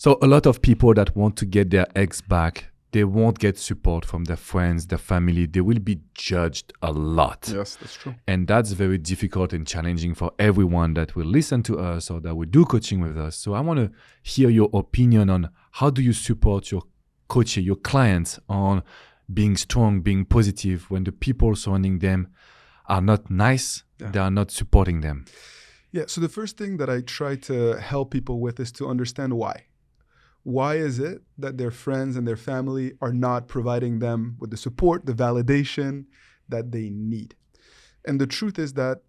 So a lot of people that want to get their ex back, they won't get support from their friends, their family. They will be judged a lot. Yes, that's true. And that's very difficult and challenging for everyone that will listen to us or that will do coaching with us. So I want to hear your opinion on how do you support your coaching, your clients on being strong, being positive when the people surrounding them are not nice, they are not supporting them. Yeah, so the first thing that I try to help people with is to understand why. Why is it that their friends and their family are not providing them with the support, the validation that they need? And the truth is that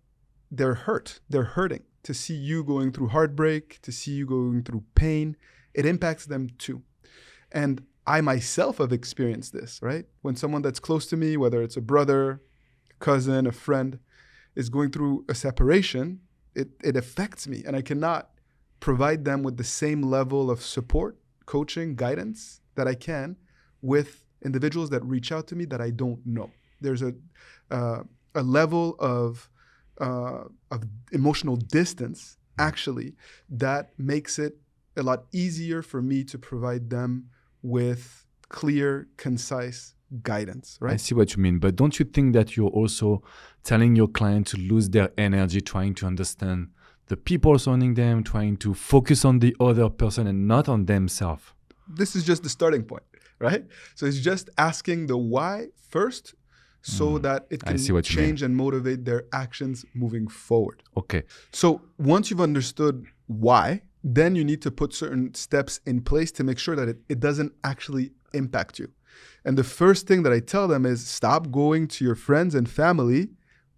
they're hurt. They're hurting. To see you going through heartbreak, to see you going through pain, it impacts them too. And I myself have experienced this, right? When someone that's close to me, whether it's a brother, cousin, a friend, is going through a separation, it affects me. And I cannot provide them with the same level of support, coaching, guidance that I can with individuals that reach out to me that I don't know. There's a level of emotional distance, actually, that makes it a lot easier for me to provide them with clear, concise guidance, right? I see what you mean. But don't you think that you're also telling your client to lose their energy, trying to understand the people surrounding them, trying to focus on the other person and not on themselves? This is just the starting point, right? So it's just asking the why first so that it can change and motivate their actions moving forward. Okay. So once you've understood why, then you need to put certain steps in place to make sure that it doesn't actually impact you. And the first thing that I tell them is stop going to your friends and family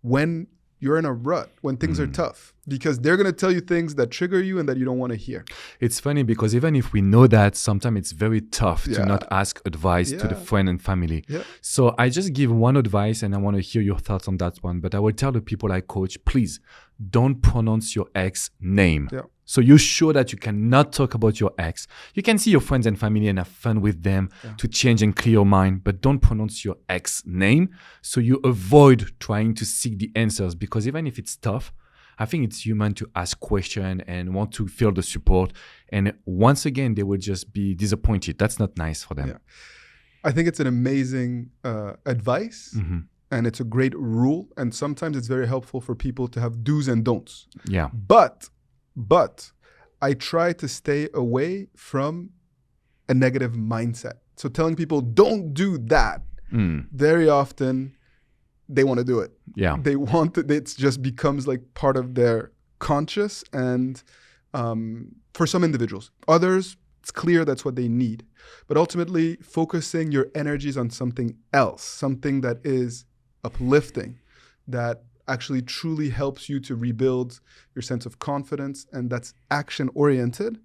when you're in a rut, when things are tough, because they're going to tell you things that trigger you and that you don't want to hear. It's funny because even if we know that, sometimes it's very tough to not ask advice to the friend and family. Yeah. So I just give one advice and I want to hear your thoughts on that one. But I will tell the people I coach, please don't pronounce your ex name. Yeah. So you're sure that you cannot talk about your ex. You can see your friends and family and have fun with them to change and clear your mind, but don't pronounce your ex name. So you avoid trying to seek the answers, because even if it's tough, I think it's human to ask questions and want to feel the support. And once again, they will just be disappointed. That's not nice for them. Yeah. I think it's an amazing advice. And it's a great rule. And sometimes it's very helpful for people to have do's and don'ts. Yeah. But I try to stay away from a negative mindset. So telling people don't do that, very often they want to do it. Yeah. They want it. It just becomes like part of their conscious. And for some individuals, others, it's clear that's what they need. But ultimately, focusing your energies on something else, something that is uplifting, that actually truly helps you to rebuild your sense of confidence, and that's action-oriented,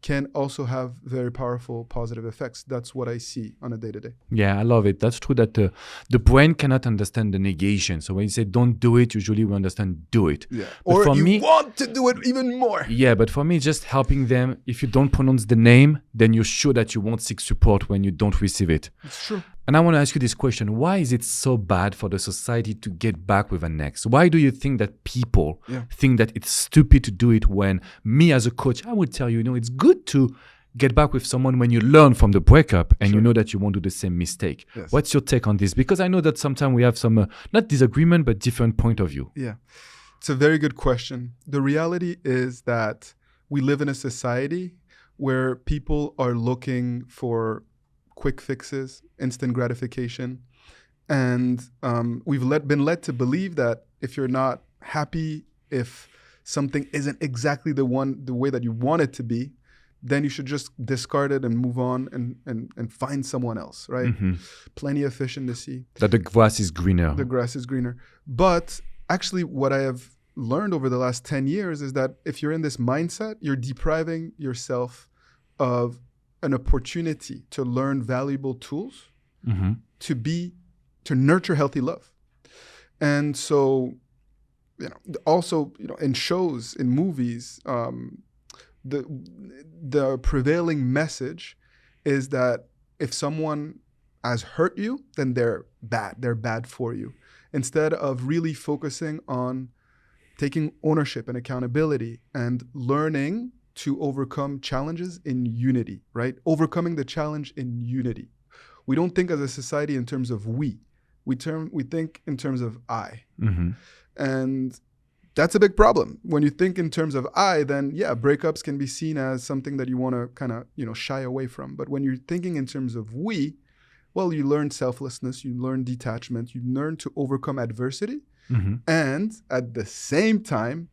can also have very powerful positive effects. That's what I see on a day-to-day. Yeah, I love it. That's true that the brain cannot understand the negation. So when you say don't do it, usually we understand do it. Yeah. But or for you me, want to do it even more. Yeah, but for me, just helping them. If you don't pronounce the name, then you're sure that you won't seek support when you don't receive it. It's true. And I want to ask you this question. Why is it so bad for the society to get back with an ex? Why do you think that people think that it's stupid to do it, when me as a coach, I would tell you, it's good to get back with someone when you learn from the breakup and you know that you won't do the same mistake. Yes. What's your take on this? Because I know that sometimes we have some, not disagreement, but different point of view. Yeah, it's a very good question. The reality is that we live in a society where people are looking for quick fixes, instant gratification. And we've been led to believe that if you're not happy, if something isn't exactly the way that you want it to be, then you should just discard it and move on and find someone else, right? Plenty of fish in the sea. That the grass is greener. The grass is greener. But actually what I have learned over the last 10 years is that if you're in this mindset, you're depriving yourself of an opportunity to learn valuable tools to nurture healthy love. And so, also, in shows, in movies, the prevailing message is that if someone has hurt you, then they're bad for you. Instead of really focusing on taking ownership and accountability and learning to overcome challenges in unity, right? Overcoming the challenge in unity. We don't think as a society in terms of we. We think in terms of I. And that's a big problem. When you think in terms of I, then yeah, breakups can be seen as something that you want to kind of, shy away from. But when you're thinking in terms of we, well, you learn selflessness, you learn detachment, you learn to overcome adversity. And at the same time,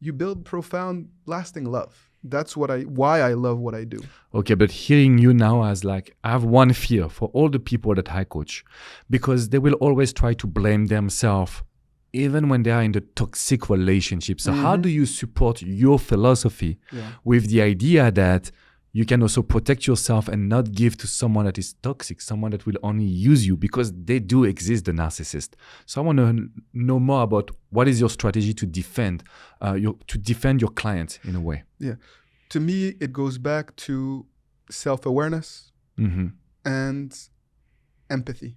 you build profound, lasting love. That's why I love what I do. Okay, but hearing you now as I have one fear for all the people that I coach, because they will always try to blame themselves even when they are in the toxic relationship. So how do you support your philosophy with the idea that you can also protect yourself and not give to someone that is toxic, someone that will only use you, because they do exist, the narcissist. So I want to know more about what is your strategy to defend your client in a way. Yeah. To me, it goes back to self-awareness and empathy.